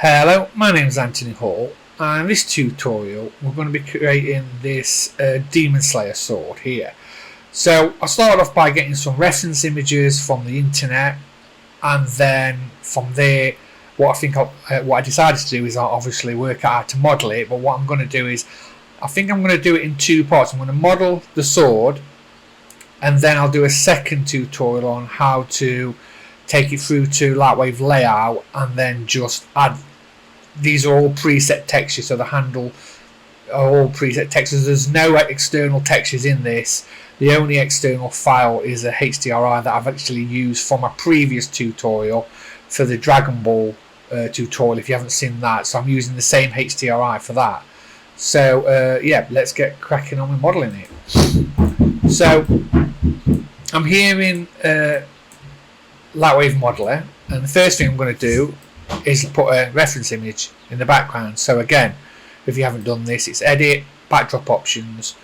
Hello, my name is Anthony Hall, and in this tutorial we're going to be creating this Demon Slayer sword here. So I started off by getting some reference images from the internet, and then from there what I decided to do is I'll obviously work out how to model it. But what I'm going to do is I think I'm going to do it in two parts. I'm going to model the sword, and then I'll do a second tutorial on how to take it through to Lightwave layout, and then just add. These are all preset textures, so the handle are all preset textures. There's no external textures in this. The only external file is a HDRI that I've actually used for my previous tutorial for the Dragon Ball tutorial, if you haven't seen that. So I'm using the same HDRI for that. So yeah, let's get cracking on with modelling it. So I'm here in Lightwave Modeler, and the first thing I'm going to do is put a reference image in the background. So again, if you haven't done this, it's edit, backdrop options,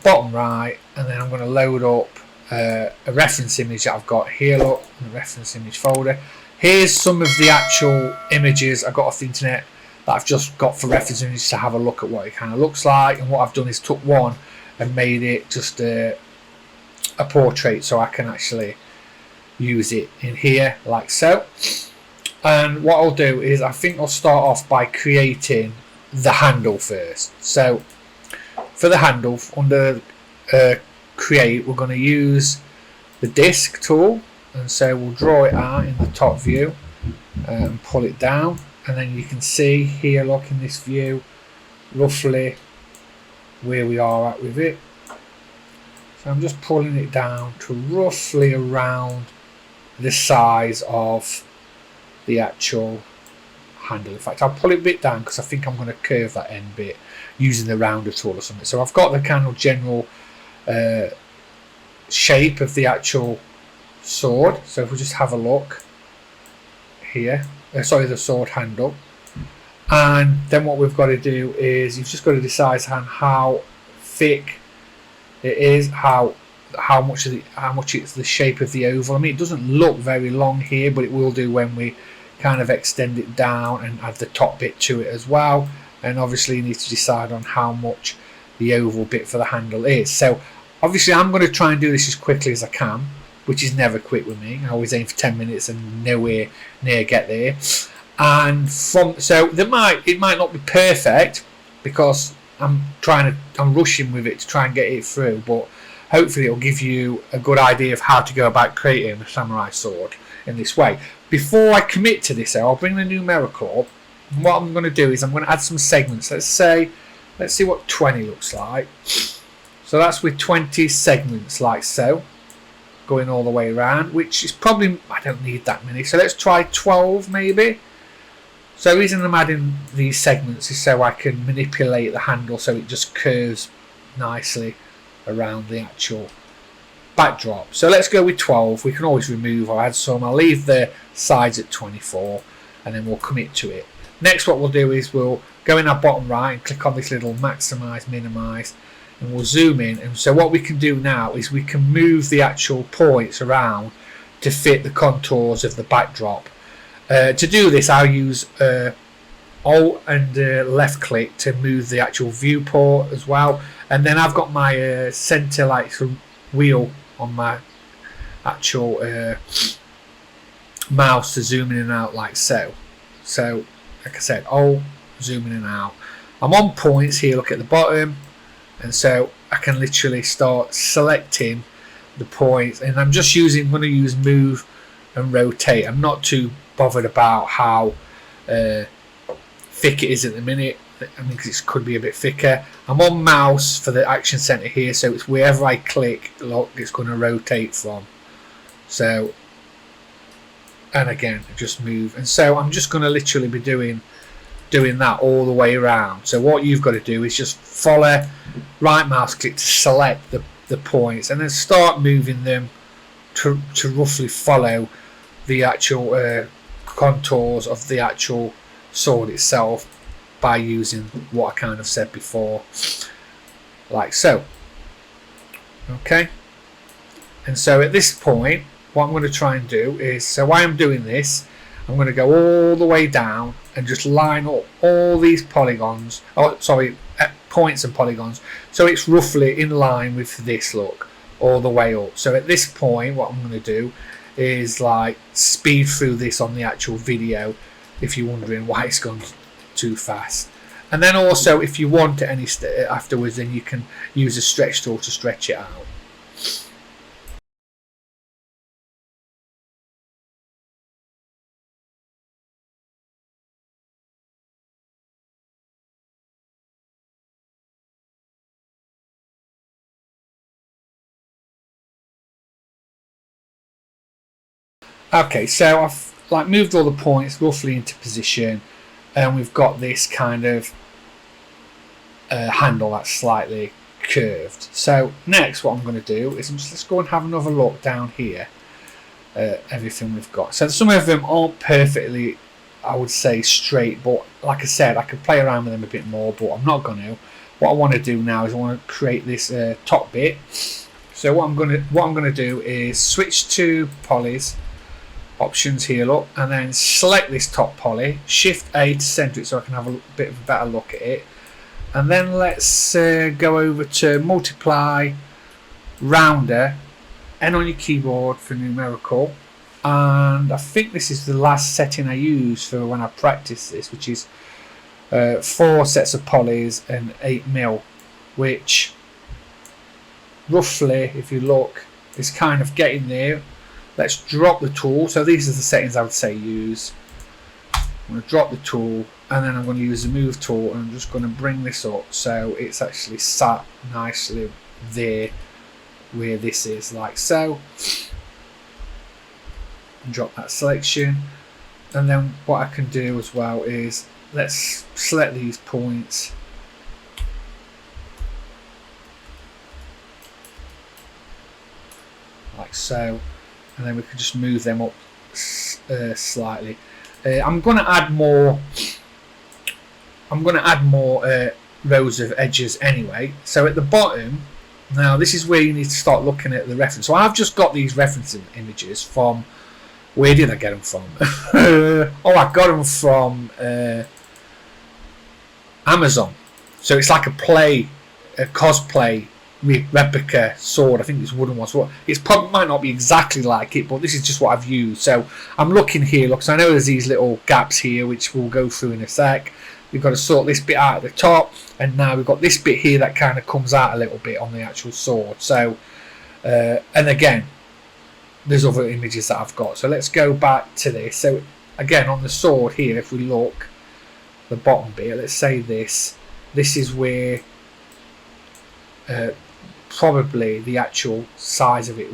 bottom right, and then I'm going to load up a reference image that I've got here. Look, in the reference image folder. Here's some of the actual images I got off the internet that I've just got for reference images to have a look at what it kind of looks like. And what I've done is took one and made it just a portrait, so I can actually use it in here like so. And what I'll do is I think I'll start off by creating the handle first. So for the handle, under create, we're going to use the disc tool, and so we'll draw it out in the top view and pull it down, and then you can see here, look, in this view roughly where we are at with it. So I'm just pulling it down to roughly around the size of the actual handle. In fact, I'll pull it a bit down because I think I'm going to curve that end bit using the rounder tool or something. So I've got the kind of general shape of the actual sword. So if we just have a look here, sorry, the sword handle, and then what we've got to do is you've just got to decide how thick it is, how much it's the shape of the oval. I mean, it doesn't look very long here, but it will do when we kind of extend it down and add the top bit to it as well. And obviously you need to decide on how much the oval bit for the handle is. So obviously I'm going to try and do this as quickly as I can, which is never quick with me. I always aim for 10 minutes and nowhere near get there. And it might not be perfect because I'm rushing with it to try and get it through, but hopefully it'll give you a good idea of how to go about creating a samurai sword in this way. Before I commit to this, I'll bring the numerical up. And what I'm going to do is I'm going to add some segments. Let's see what 20 looks like. So that's with 20 segments like so, going all the way around, which is probably, I don't need that many. So let's try 12 maybe. So the reason I'm adding these segments is so I can manipulate the handle so it just curves nicely around the actual backdrop. So let's go with 12. We can always remove or add some. I'll leave the sides at 24 and then we'll commit to it. Next, what we'll do is we'll go in our bottom right and click on this little maximize, minimize, and we'll zoom in. And so what we can do now is we can move the actual points around to fit the contours of the backdrop. To do this, I'll use Alt and left click to move the actual viewport as well. And then I've got my center like wheel on my actual mouse to zoom in and out like so. So like I said, Alt, zoom in and out. I'm on points here, look at the bottom, and so I can literally start selecting the points, and I'm just going to use move and rotate. I'm not too bothered about how thick it is at the minute. I mean, because it could be a bit thicker. I'm on mouse for the action center here, so it's wherever I click, look, it's going to rotate from. So, and again, just move. And so I'm just going to literally be doing that all the way around. So what you've got to do is just follow right mouse click to select the points, and then start moving them to roughly follow the actual contours of the actual sword itself by using what I kind of said before, like so. Okay, and so at this point what I'm going to try and do is, so while I'm doing this, I'm going to go all the way down and just line up all these polygons, points and polygons, so it's roughly in line with this look all the way up. So at this point what I'm going to do is like speed through this on the actual video if you're wondering why it's gone too fast. And then also if you want any afterwards, then you can use a stretch tool to stretch it out. Okay, so I've like moved all the points roughly into position, and we've got this kind of handle that's slightly curved. So next what I'm going to do is let's go and have another look down here, everything we've got. So some of them aren't perfectly, I would say, straight, but like I said, I could play around with them a bit more, but I'm not going to. What I want to do now is I want to create this top bit. So what I'm going to do is switch to polys, options here, look, and then select this top poly, shift A to center it so I can have a bit of a better look at it, and then let's go over to multiply, rounder, N on your keyboard for numerical, and I think this is the last setting I use for when I practice this, which is 4 sets of polys and 8mm, which roughly, if you look, is kind of getting there. Let's drop the tool. So these are the settings I would say use. I'm going to drop the tool, and then I'm going to use the move tool, and I'm just going to bring this up so it's actually sat nicely there where this is, like so. And drop that selection, and then what I can do as well is let's select these points, like so, and then we can just move them up slightly. I'm going to add more. Rows of edges anyway. So at the bottom, now this is where you need to start looking at the reference. So I've just got these reference images from. Where did I get them from? Oh, I got them from Amazon. So it's like a cosplay replica sword. I think it's wooden ones. It's probably might not be exactly like it, but this is just what I've used. So I'm looking here. Look, so I know there's these little gaps here, which we'll go through in a sec. We've got to sort this bit out at the top, and now we've got this bit here that kind of comes out a little bit on the actual sword. So, and again, there's other images that I've got. So let's go back to this. So again, on the sword here, if we look, the bottom bit, let's say this is where probably the actual size of it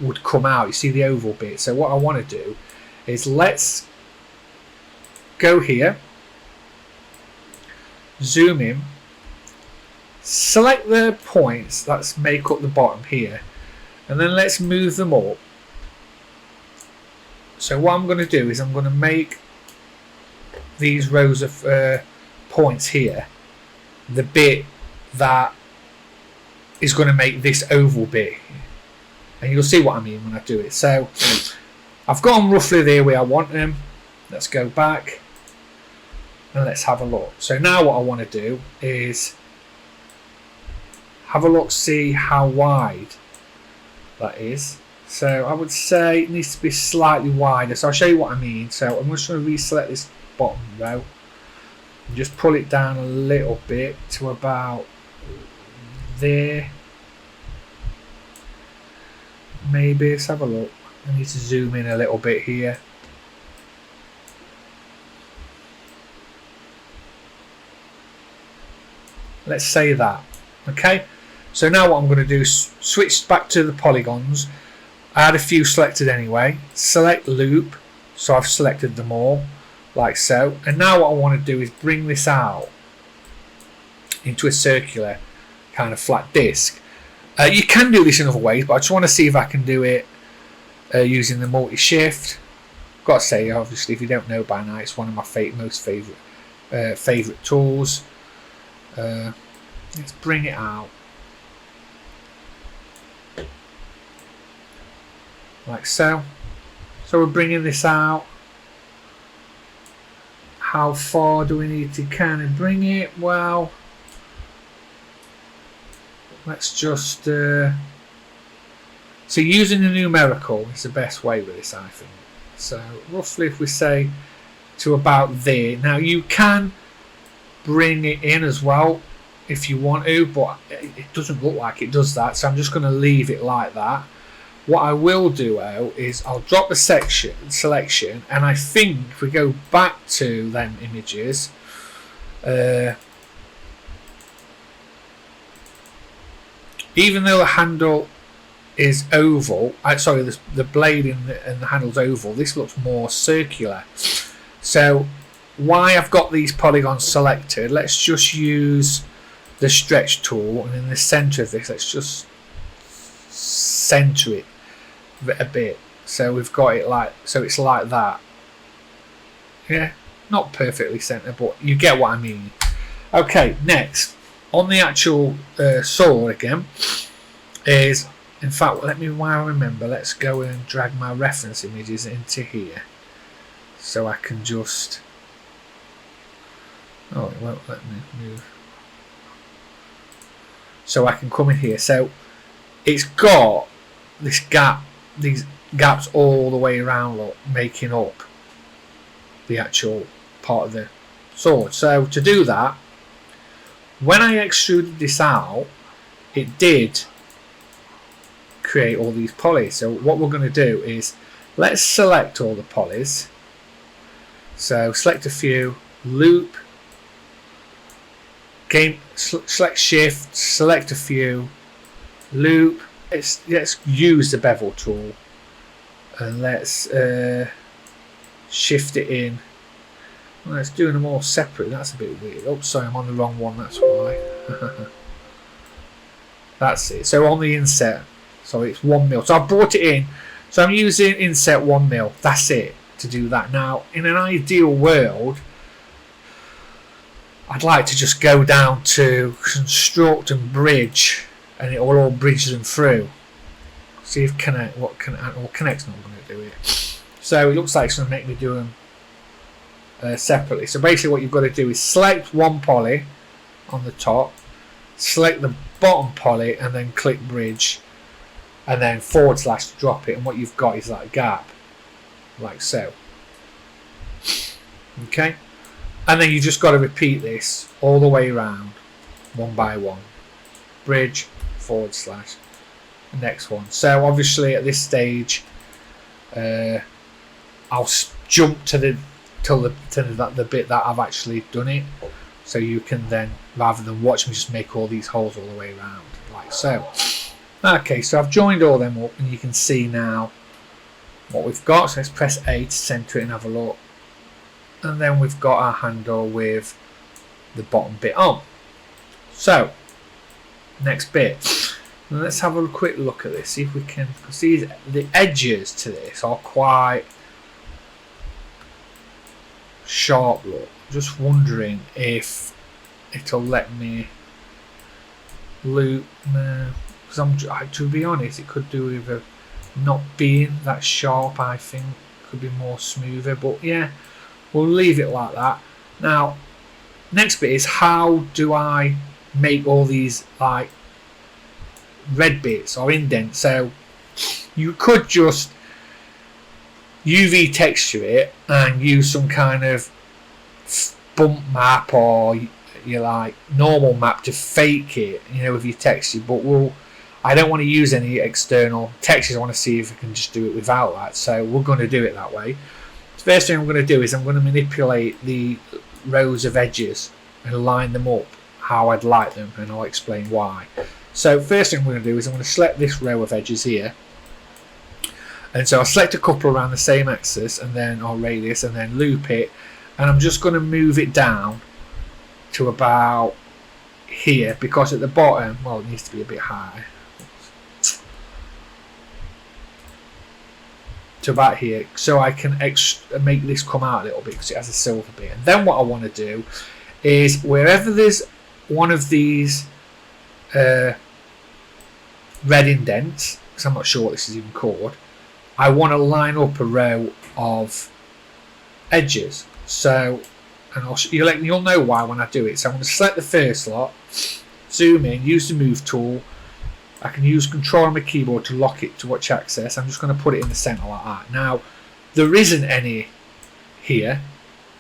would come out. You see the oval bit. So what I want to do is let's go here, zoom in, select the points that make up the bottom here, and then let's move them up. So what I'm going to do is I'm going to make these rows of points here the bit that is going to make this oval bit, and you'll see what I mean when I do it. So I've got them roughly there where I want them. Let's go back and let's have a look. So now what I want to do is have a look, see how wide that is. So I would say it needs to be slightly wider. So I'll show you what I mean. So I'm just going to reselect this bottom row and just pull it down a little bit to about there. Maybe, let's have a look. I need to zoom in a little bit here. Let's say that. Okay, so now what I'm going to do is switch back to the polygons. I had a few selected anyway. Select loop, so I've selected them all, like so. And now what I want to do is bring this out into a circular kind of flat disc. You can do this in other ways, but I just want to see if I can do it using the multi-shift. Got to say, obviously, if you don't know by now, it's one of my most favourite tools. Let's bring it out like so. So we're bringing this out, how far do we need to kind of bring it? Well, let's just so using the numerical is the best way with this, I think. So roughly if we say to about there. Now you can bring it in as well if you want to, but it doesn't look like it does that, so I'm just going to leave it like that. What I will do out is I'll drop the selection, and I think if we go back to them images, even though the handle is oval, sorry, the blade and the handle's oval, this looks more circular. So why I've got these polygons selected, let's just use the stretch tool, and in the center of this, let's just center it a bit. So we've got it like, so it's like that. Yeah, not perfectly centered, but you get what I mean. Okay, next on the actual sword again is, in fact, let me, while I remember, let's go and drag my reference images into here, so I can just, oh, it won't let me move. So I can come in here. So it's got this gap, these gaps all the way around, look, making up the actual part of the sword. So to do that, when I extruded this out, it did create all these polys. So what we're going to do is, let's select all the polys. So select a few, loop, select shift, select a few, loop. Let's use the bevel tool, and let's shift it in. Well, let's do them all separate. That's a bit weird. Oh, sorry, I'm on the wrong one. That's why. That's it. So on the inset, so it's 1mm. So I brought it in. So I'm using inset 1mm. That's it to do that. Now, in an ideal world, I'd like to just go down to construct and bridge, and it will all bridge them through. See if connect's not going to do it. So it looks like it's going to make me do them separately. So basically what you've got to do is select one poly on the top, select the bottom poly, and then click bridge, and then / to drop it, and what you've got is that gap, like so. Okay, and then you just got to repeat this all the way around, one by one. Bridge, / the next one. So obviously at this stage, I'll jump to the bit that I've actually done it, so you can then, rather than watch me just make all these holes all the way around, like so. Okay, so I've joined all them up, and you can see now what we've got. So let's press A to center it and have a look. And then we've got our handle with the bottom bit on. So next bit, and let's have a quick look at this, see if we can, because the edges to this are quite sharp look. Just wondering if it'll let me loop, because to be honest, it could do with not being that sharp. I think it could be more smoother, but yeah, we'll leave it like that. Now next bit is, how do I make all these like red bits or indents? So you could just UV texture it and use some kind of bump map, or you like normal map to fake it, with your texture. But I don't want to use any external textures. I want to see if I can just do it without that. So we're going to do it that way. The first thing I'm going to do is I'm going to manipulate the rows of edges and line them up how I'd like them, and I'll explain why. So first thing I'm going to do is I'm going to select this row of edges here, and so I'll select a couple around the same axis, and then I'll radius, and then loop it, and I'm just going to move it down to about here, because at the bottom, well, it needs to be a bit higher, to about here, so I can make this come out a little bit because it has a silver bit. And then what I want to do is, wherever there's one of these red indents, because I'm not sure what this is even called, I want to line up a row of edges. So and you'll know why when I do it. So I'm going to select the first lot, zoom in, use the move tool. I can use control on my keyboard to lock it to watch access. I'm just going to put it in the center like that. Now, there isn't any here,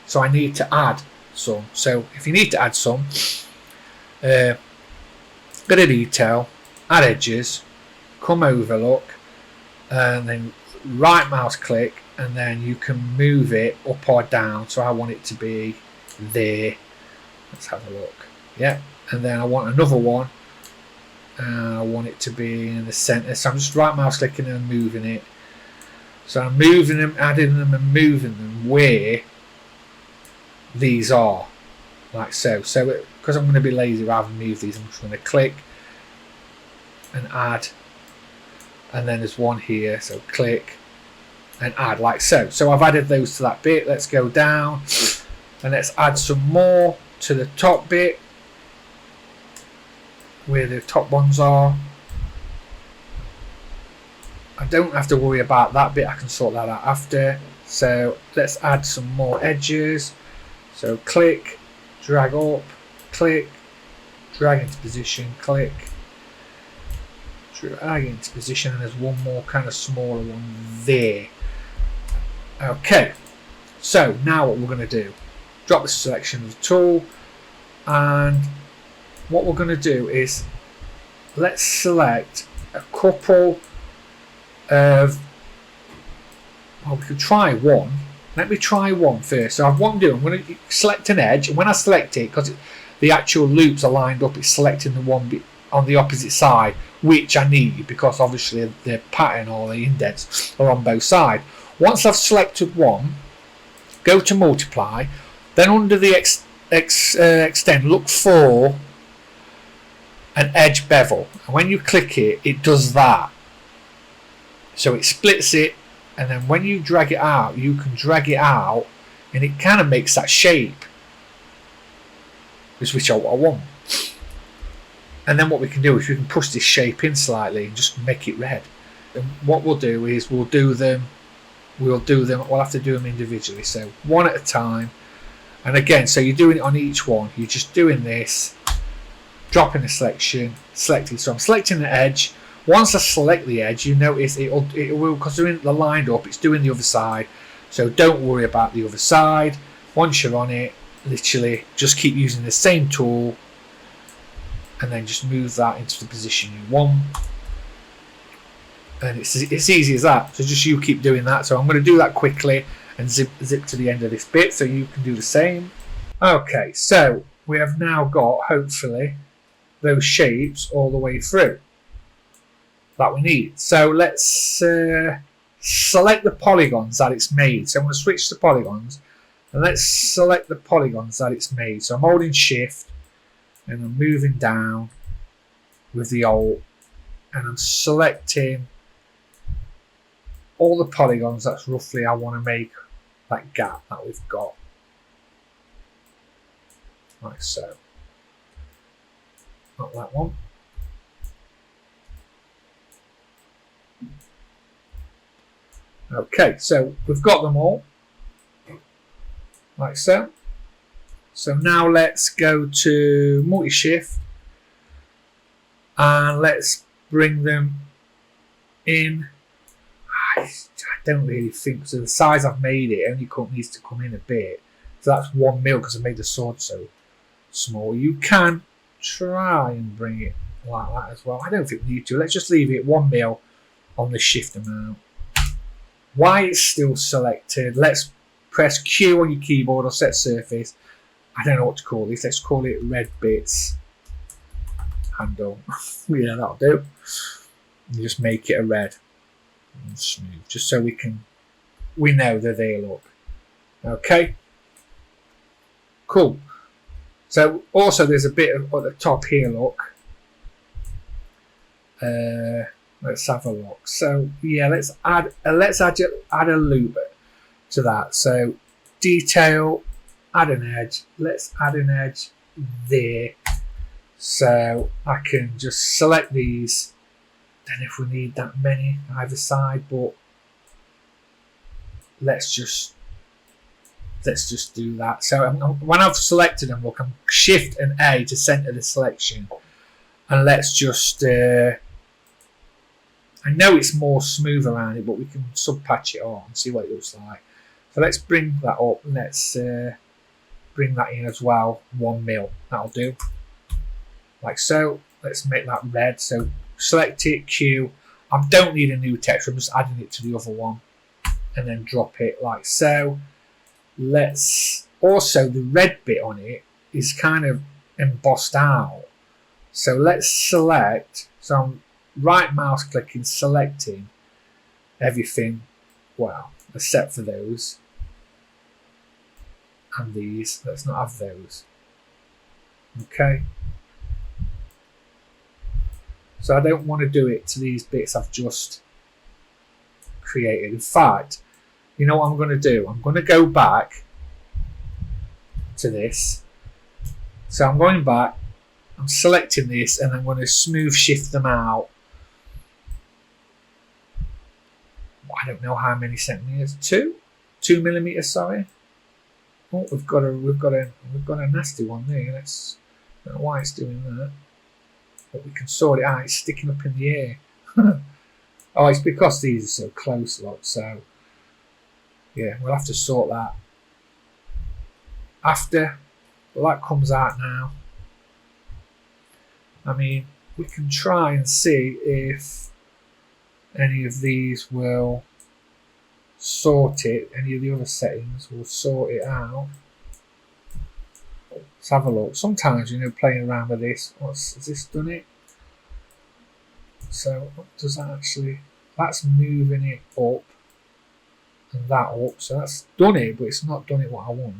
so I need to add some. So if you need to add some, bit of detail, add edges, come overlook, and then right mouse click, and then you can move it up or down. So I want it to be there. Let's have a look. Yeah, and then I want another one. I want it to be in the center. So I'm just right mouse clicking and moving it. So I'm moving them, adding them, and moving them where these are, like so. So because I'm going to be lazy rather than move these, I'm just going to click and add, and then there's one here. So click and add, like so. So I've added those to that bit. Let's go down and let's add some more to the top bit, where the top ones are. I don't have to worry about that bit, I can sort that out after. So let's add some more edges. So click, drag up, click, drag into position, click, drag into position, and there's one more kind of smaller one there. Okay, so now what we're going to do, drop the selection of the tool, and what we're going to do is let's select a couple of, well, we could try one. Let me try one first. So what I'm doing, I'm going to select an edge, and when I select it, because the actual loops are lined up, it's selecting the one on the opposite side, which I need because obviously the pattern or the indents are on both sides. Once I've selected one, go to multiply, then under the extend, look for an edge bevel, and when you click it, it does that. So it splits it, and then when you drag it out, you can drag it out, and it kind of makes that shape, which I want. And then what we can do is we can push this shape in slightly and just make it red. And what we'll do is we'll have to do them individually, so one at a time. And again, so you're doing it on each one, you're just doing this, dropping the selection, selecting. So I'm selecting the edge. Once I select the edge, you notice it will, because they're lined up, it's doing the other side. So don't worry about the other side. Once you're on it, literally just keep using the same tool, and then just move that into the position you want. And it's easy as that. So just you keep doing that. So I'm going to do that quickly and zip to the end of this bit so you can do the same. Okay, so we have now got, hopefully, those shapes all the way through that we need. So let's select the polygons that it's made. So I'm going to switch to polygons, and let's select the polygons that it's made. So I'm holding shift and I'm moving down with the alt, and I'm selecting all the polygons that's roughly I want to make that gap that we've got, like so. Not that one. Okay, so we've got them all, like so. So now let's go to multi-shift, and let's bring them in. I don't really think so. The size I've made it only needs to come in a bit. So that's 1 mil because I made the sword so small. You can try and bring it like that as well. I don't think we need to. Let's just leave it 1 mil on the shift amount. While it's still selected, let's press Q on your keyboard or set surface. I don't know what to call this. Let's call it red bits handle. Yeah, that'll do. And just make it a red and smooth, just so we know that they look. Okay. Cool. So also there's a bit of at the top here, look. Let's have a look. So yeah, let's add a loop to that. So detail, add an edge. Let's add an edge there. So I can just select these. Then if we need that many either side, but let's just let's just do that. So when I've selected them, look, I'm Shift and A to center the selection, and let's just I know it's more smooth around it, but we can sub patch it on and see what it looks like. So let's bring that up. Let's bring that in as well. 1 mil, that'll do, like so. Let's make that red. So select it, Q. I don't need a new text, I'm just adding it to the other one, and then drop it like so. Let's also, the red bit on it is kind of embossed out, so let's select. So I'm right mouse clicking, selecting everything, well, except for those and these. Let's not have those. Okay, so I don't want to do it to these bits I've just created. In fact, you know what I'm going to do? I'm going to go back to this. So I'm going back, I'm selecting this, and I'm going to smooth shift them out. I don't know how many centimeters. 2 millimeters. Sorry. Oh, we've got a nasty one there. Let's, I don't know why it's doing that, but we can sort it out. It's sticking up in the air. Oh, it's because these are so close, look. So yeah, we'll have to sort that after. Well, that comes out now. I mean, we can try and see if any of these will sort it. Any of the other settings will sort it out. Let's have a look. Sometimes, you know, playing around with this. Has this done it? So what does that actually? That's moving it up and that up. So that's done it, but it's not done it what I want.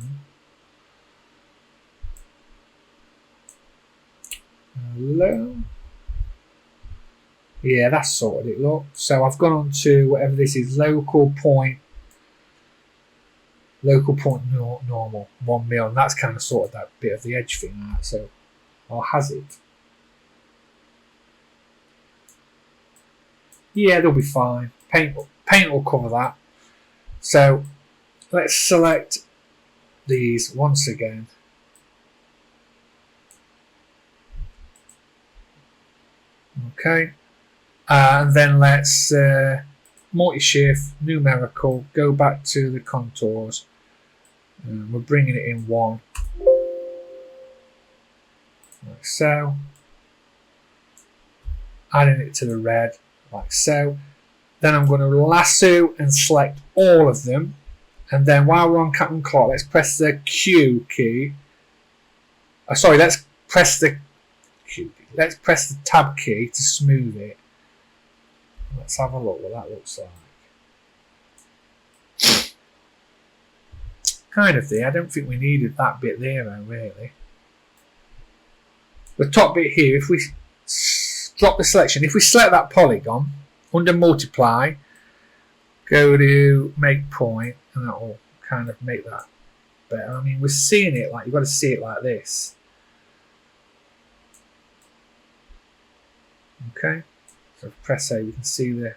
Hello. Yeah, that's sorted it. Look. So I've gone on to whatever this is. Local point normal 1 mil, and that's kind of sorted that bit of the edge thing out. So, or has it? Yeah, they'll be fine. Paint will cover that. So let's select these once again. Okay, and then let's multi-shift, numerical, go back to the contours. We're bringing it in 1, like so. Adding it to the red, like so. Then I'm going to lasso and select all of them. And then while we're on cut and clock, let's press the Q key. Sorry, let's press the Q key. Let's press the tab key to smooth it. Let's have a look what that looks like. Kind of there. I don't think we needed that bit there though, really. The top bit here, if we drop the selection, if we select that polygon, under multiply, go to make point, and that will kind of make that better. I mean, we're seeing it like, you've got to see it like this. Okay, so press A, you can see the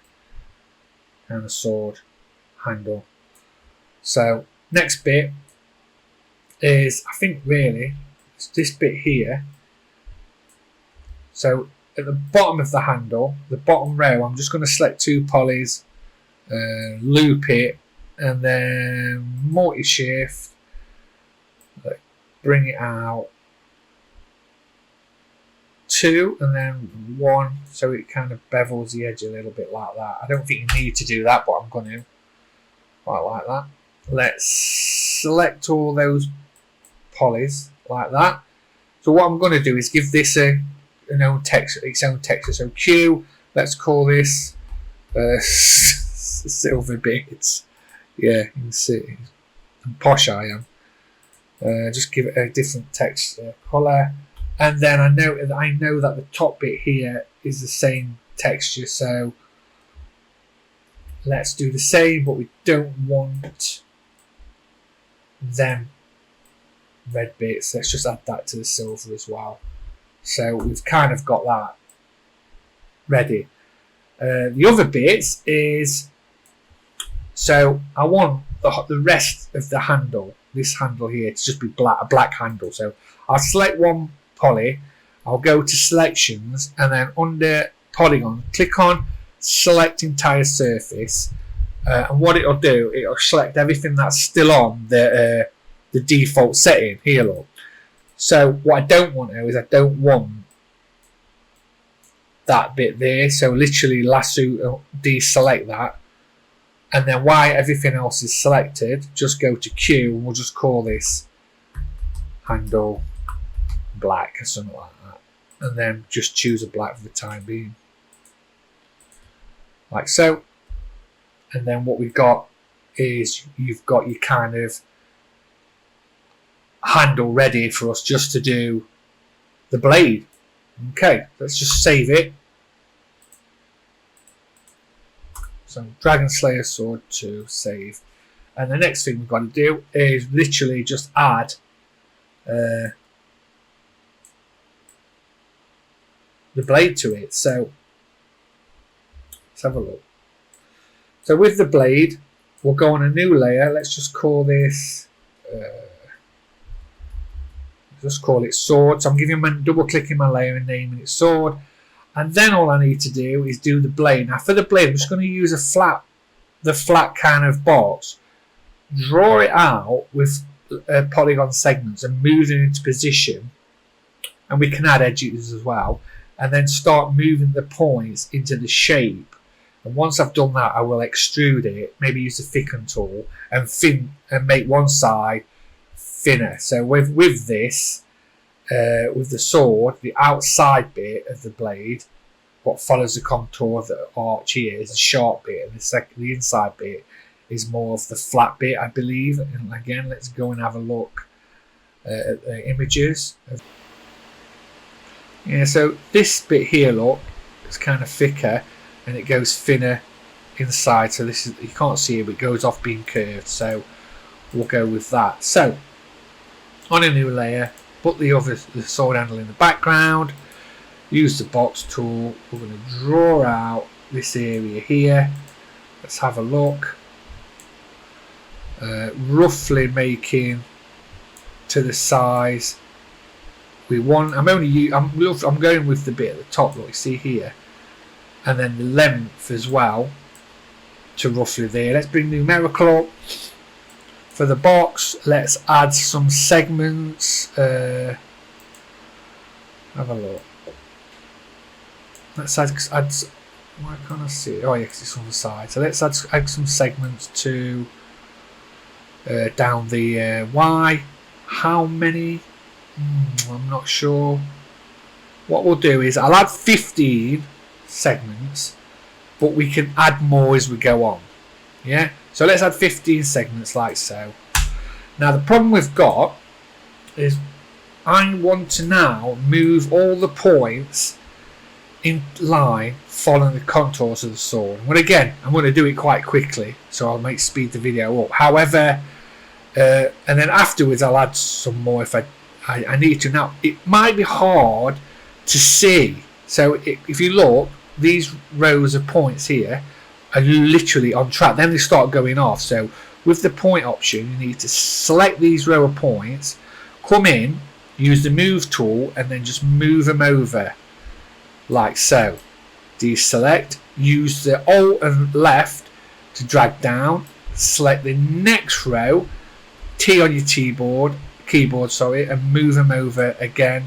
kind of sword handle. So next bit is, I think really, it's this bit here. So at the bottom of the handle, the bottom row, I'm just going to select 2 polys, loop it, and then multi-shift, bring it out, 2 and then 1, so it kind of bevels the edge a little bit like that. I don't think you need to do that, but I'm going to. Quite like that. Let's select all those polys like that. So what I'm going to do is give this its own texture. So Q, let's call this silver bits. Yeah, you can see how posh I am. Just give it a different texture, color, and then I know that the top bit here is the same texture. So let's do the same, but we don't want them red bits. Let's just add that to the silver as well. So we've kind of got that ready. The other bits is, so I want the rest of the handle, this handle here, to just be a black handle. So I'll select one poly, I'll go to selections, and then under polygon, click on select entire surface, and what it'll do, it'll select everything that's still on the default setting here, look. So what I don't want now is I don't want that bit there, so literally lasso, deselect that, and then while everything else is selected, just go to Q, and we'll just call this handle black or something like that, and then just choose a black for the time being, like so. And then what we've got is you've got your kind of handle ready for us just to do the blade. Okay, let's just save it. So Dragon Slayer Sword to save. And the next thing we've got to do is literally just add the blade to it. So let's have a look. So with the blade, we'll go on a new layer. Let's just call this, just call it sword. So I'm giving my double clicking my layer and naming it sword. And then all I need to do is do the blade. Now for the blade, I'm just going to use the flat kind of box, draw it out with polygon segments and move them into position. And we can add edges as well. And then start moving the points into the shape. And once I've done that, I will extrude it, maybe use the thicken tool and make one side thinner. So with this, with the sword, the outside bit of the blade, what follows the contour of the arch here is the sharp bit, and the inside bit is more of the flat bit, I believe. And again, let's go and have a look at the images. Yeah, so this bit here, look, it's kind of thicker. And it goes thinner inside, so this is, you can't see it, but it goes off being curved, so we'll go with that. So on a new layer, put the sword handle in the background, use the box tool, we're going to draw out this area here. Let's have a look. Roughly making to the size we want. I'm going with the bit at the top, look, you see here. And then the length as well to roughly there. Let's bring numerical up. For the box, let's add some segments. Have a look. Let's add why can't I see it? Oh yeah, because it's on the side. So let's add some segments to down the Y. How many? I'm not sure. What we'll do is I'll add 15 segments, but we can add more as we go on. Yeah, so let's add 15 segments like so. Now the problem we've got is I want to now move all the points in line following the contours of the sword. But again, I'm going to do it quite quickly, so I'll speed the video up. However, and then afterwards I'll add some more if I need to. Now it might be hard to see, so if you look, these rows of points here are literally on track, then they start going off. So with the point option, you need to select these row of points, come in, use the move tool, and then just move them over like so. Deselect, use the Alt and left to drag down, select the next row, T on your keyboard, and move them over again.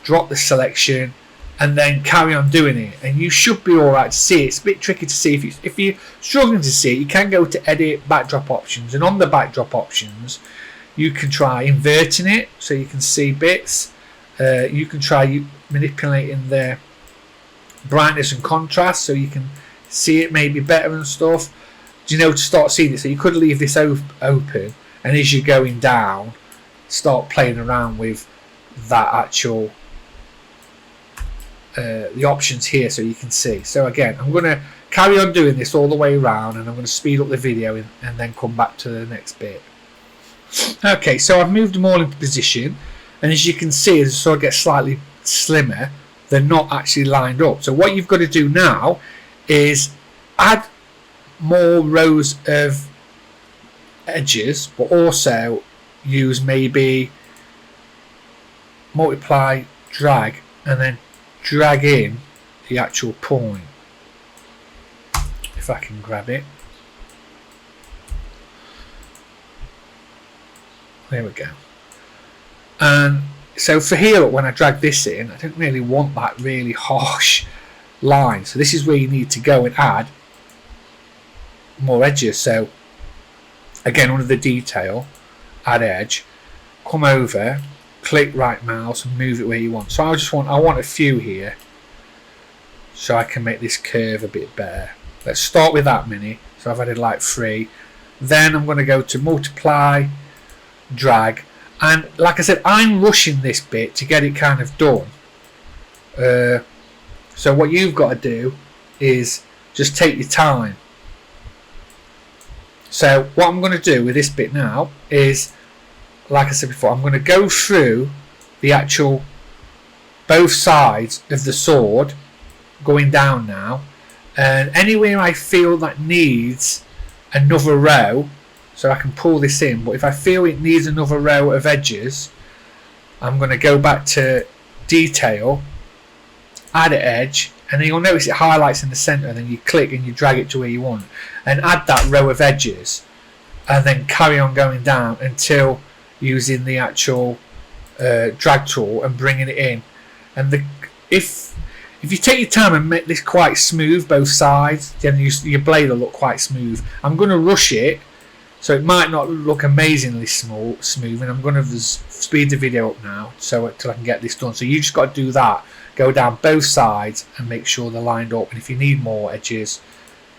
Drop the selection and then carry on doing it, and you should be alright to see it. It's a bit tricky to see. If you're struggling to see it, you can go to edit backdrop options, and on the backdrop options you can try inverting it so you can see bits. You can try manipulating the brightness and contrast so you can see it maybe better and stuff, to start seeing it. So you could leave this open, and as you're going down start playing around with that actual the options here so you can see. So again, I'm going to carry on doing this all the way around, and I'm going to speed up the video and then come back to the next bit. Okay, so I've moved them all into position, and as you can see, as the sword gets slightly slimmer, they're not actually lined up. So what you've got to do now is add more rows of edges, but also use maybe multiply, drag, and then drag in the actual point. If I can grab it. There we go. And so for here, when I drag this in, I don't really want that really harsh line. So this is where you need to go and add more edges. So again, under the detail, add edge, come over, click right mouse and move it where you want. So I want a few here so I can make this curve a bit better. Let's start with that many. So I've added like 3. Then I'm going to go to multiply, drag, and like I said, I'm rushing this bit to get it kind of done. So what you've got to do is just take your time. So what I'm going to do with this bit now is, like I said before, I'm going to go through the actual both sides of the sword going down now, and anywhere I feel that needs another row, so I can pull this in, but if I feel it needs another row of edges, I'm going to go back to detail, add an edge, and then you'll notice it highlights in the center, and then you click and you drag it to where you want and add that row of edges, and then carry on going down until using the actual drag tool and bringing it in. And if you take your time and make this quite smooth both sides, then your blade will look quite smooth. I'm going to rush it so it might not look amazingly smooth, and I'm going to speed the video up now so till I can get this done. So you just got to do that, go down both sides and make sure they're lined up, and if you need more edges,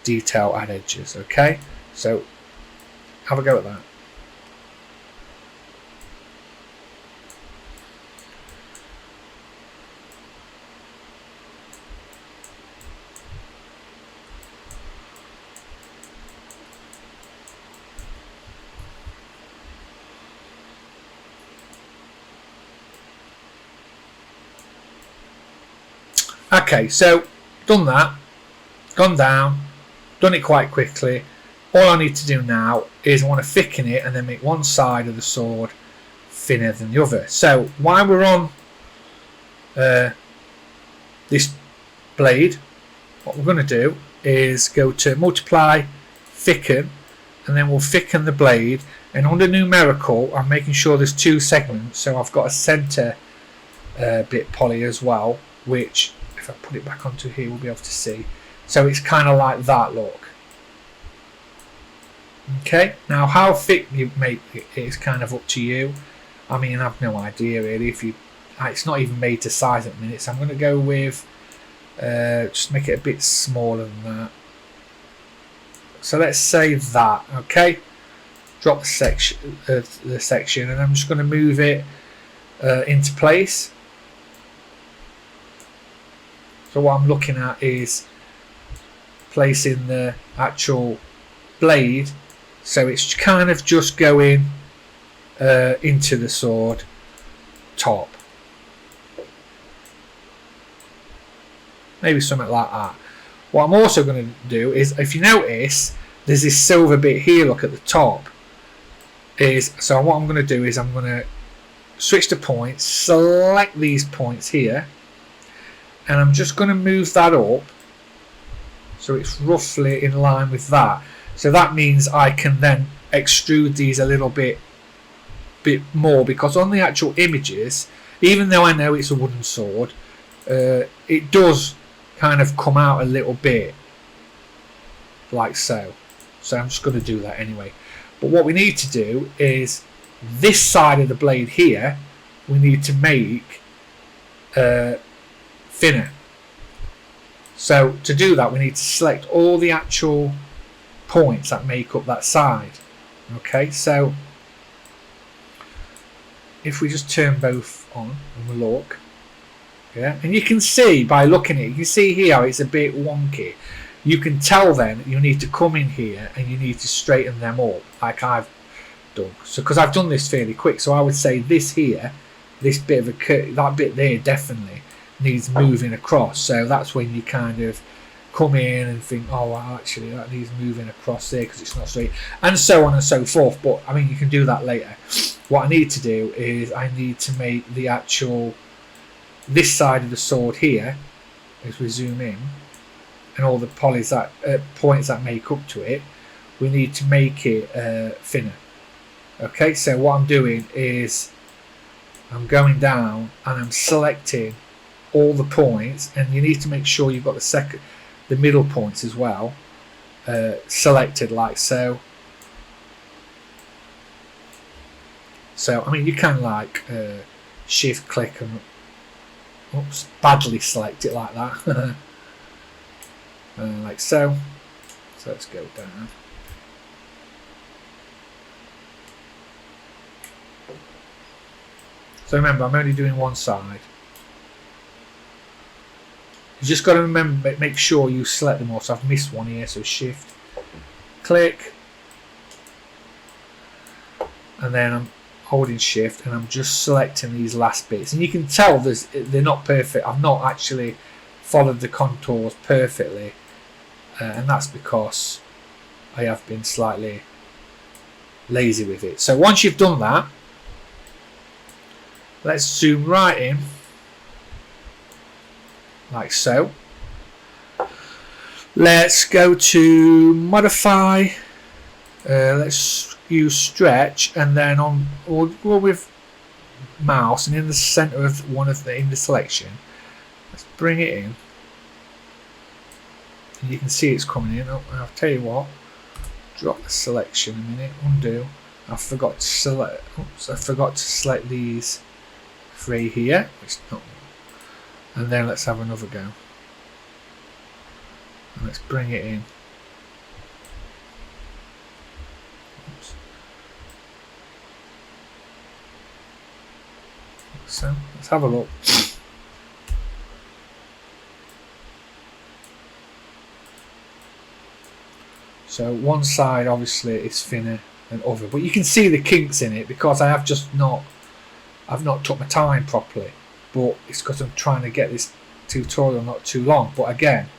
detail, add edges. Okay, so have a go at that. Okay, so done that, gone down, done it quite quickly. All I need to do now is I want to thicken it and then make one side of the sword thinner than the other. So while we're on this blade, what we're going to do is go to multiply, thicken, and then we'll thicken the blade. And under numerical, I'm making sure there's 2 segments, so I've got a center bit poly as well, which if I put it back onto here we'll be able to see. So it's kind of like that look. Okay, now how thick you make it is kind of up to you. I mean, I've no idea really. It's not even made to size at the minute, so I'm going to go with just make it a bit smaller than that. So let's say that. Okay, drop the section, and I'm just going to move it into place. So what I'm looking at is placing the actual blade so it's kind of just going into the sword top. Maybe something like that. What I'm also going to do is, if you notice, there's this silver bit here, look at the top. So what I'm going to do is I'm going to switch to points, select these points here, and I'm just going to move that up so it's roughly in line with that. So that means I can then extrude these a little bit more, because on the actual images, even though I know it's a wooden sword, it does kind of come out a little bit like so. So I'm just going to do that anyway. But what we need to do is this side of the blade here we need to make thinner. So to do that we need to select all the actual points that make up that side. Okay, so if we just turn both on and we look, yeah, and you can see by looking at it, you can see here how it's a bit wonky. You can tell then you need to come in here and you need to straighten them up like I've done. So because I've done this fairly quick, so I would say this here, this bit of a that bit there definitely needs moving across. So that's when you kind of come in and think, oh, well, actually that needs moving across there because it's not straight, and so on and so forth. But I mean, you can do that later. What I need to do is I need to make the actual, this side of the sword here, as we zoom in, and all the polys that points that make up to it, we need to make it thinner. Okay, so what I'm doing is I'm going down and I'm selecting all the points, and you need to make sure you've got the middle points as well selected, like so. So I mean, you can like shift click and badly select it like that. Like so. So let's go down. So remember, I'm only doing one side. You just got to remember, make sure you select them all. So I've missed one here, so shift click, and then I'm holding shift and I'm just selecting these last bits, and you can tell they're not perfect. I've not actually followed the contours perfectly, and that's because I have been slightly lazy with it. So once you've done that, let's zoom right in, like so. Let's go to modify, let's use stretch, and then we'll go with mouse, and in the center of in the selection, let's bring it in. And you can see it's coming in. Oh, I'll tell you what, drop the selection a minute, undo. I forgot to select. Oops, I forgot to select these three here, and then let's have another go. And let's bring it in. Oops. So let's have a look. So one side obviously is thinner than other, but you can see the kinks in it because I've not took my time properly. But it's because I'm trying to get this tutorial not too long. But again,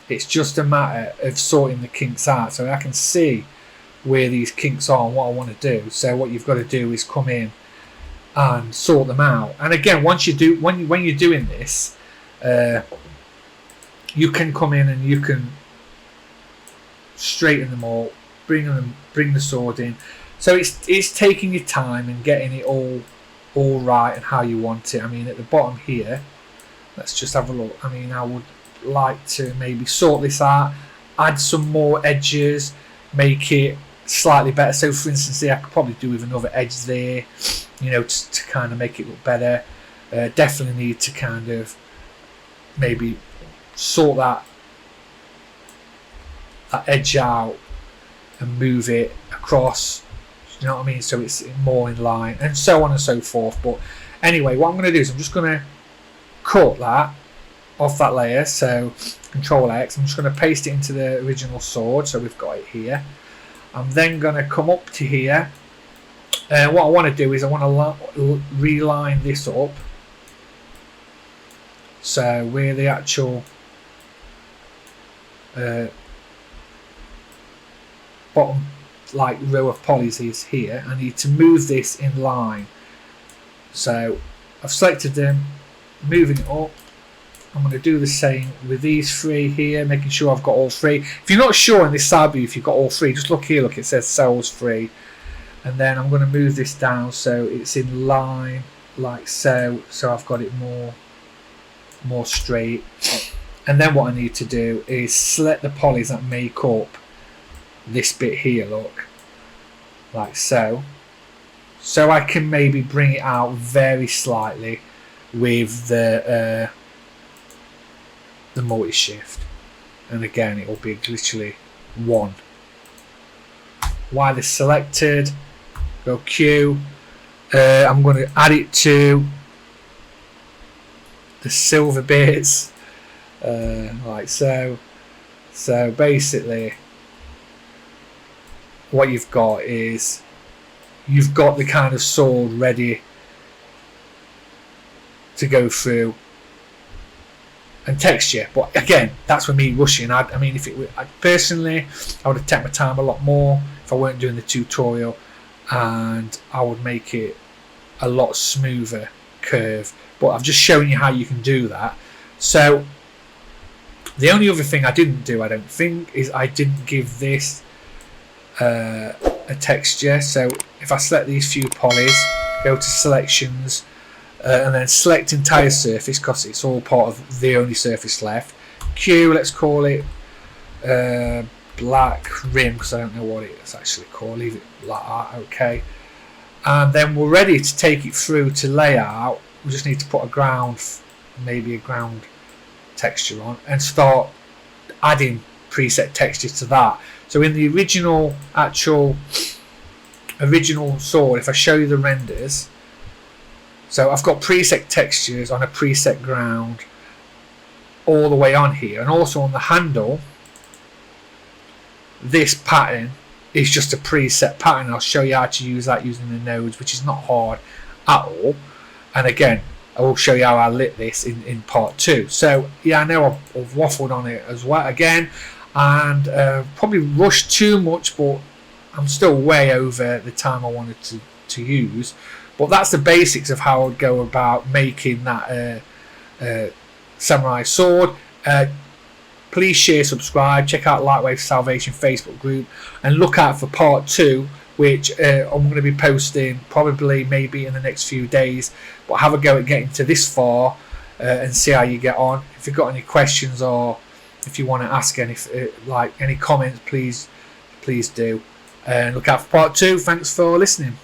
it's just a matter of sorting the kinks out, so I can see where these kinks are and what I want to do. So what you've got to do is come in and sort them out. And again, once you do, when you're doing this, you can come in and you can straighten them all, bring the sword in. So it's taking your time and getting it all right and how you want it. I mean, at the bottom here, let's just have a look. I mean, I would like to maybe sort this out, add some more edges, make it slightly better. So for instance here, I could probably do with another edge there, you know, to kind of make it look better. Definitely need to kind of maybe sort that edge out and move it across, you know what I mean, so it's more in line, and so on and so forth. But anyway, what I'm going to do is I'm just going to cut that off that layer, so Control X. I'm just going to paste it into the original sword, so we've got it here. I'm then going to come up to here, and what I want to do is I want to reline this up, so where the actual bottom like row of polys is here, I need to move this in line. So I've selected them, moving it up. I'm going to do the same with these three here, making sure I've got all three. If you're not sure in this side view if you've got all three, just look here, look, it says cells 3. And then I'm going to move this down so it's in line like so, so I've got it more straight. And then what I need to do is select the polys that make up this bit here, look, like so, so I can maybe bring it out very slightly with the multi-shift, and again it will be literally 1. While it's selected, go Q, I'm going to add it to the silver bits, like so. So basically what you've got is you've got the kind of sword ready to go through and texture. But again, that's with me rushing. I mean, if it were, personally, I would have taken my time a lot more if I weren't doing the tutorial, and I would make it a lot smoother curve. But I've just shown you how you can do that. So the only other thing I didn't do, I don't think, is I didn't give this a texture. So if I select these few polys, go to selections, and then select entire surface, because it's all part of the only surface left. Q, let's call it black rim, because I don't know what it's actually called. Leave it like that, okay. And then we're ready to take it through to layout. We just need to put a ground, maybe a ground texture on, and start adding preset textures to that. So in the original sword, if I show you the renders, so I've got preset textures on a preset ground all the way on here, and also on the handle, this pattern is just a preset pattern. I'll show you how to use that using the nodes, which is not hard at all. And again, I will show you how I lit this in part 2. So yeah, I know I've waffled on it as well again, and probably rushed too much, but I'm still way over the time I wanted to use. But that's the basics of how I would go about making that samurai sword. Please share, subscribe, check out Lightwave Salvation Facebook group, and look out for part 2, which I'm going to be posting probably maybe in the next few days. But have a go at getting to this far and see how you get on. If you've got any questions, or if you want to ask any comments, please do. And look out for part 2. Thanks for listening.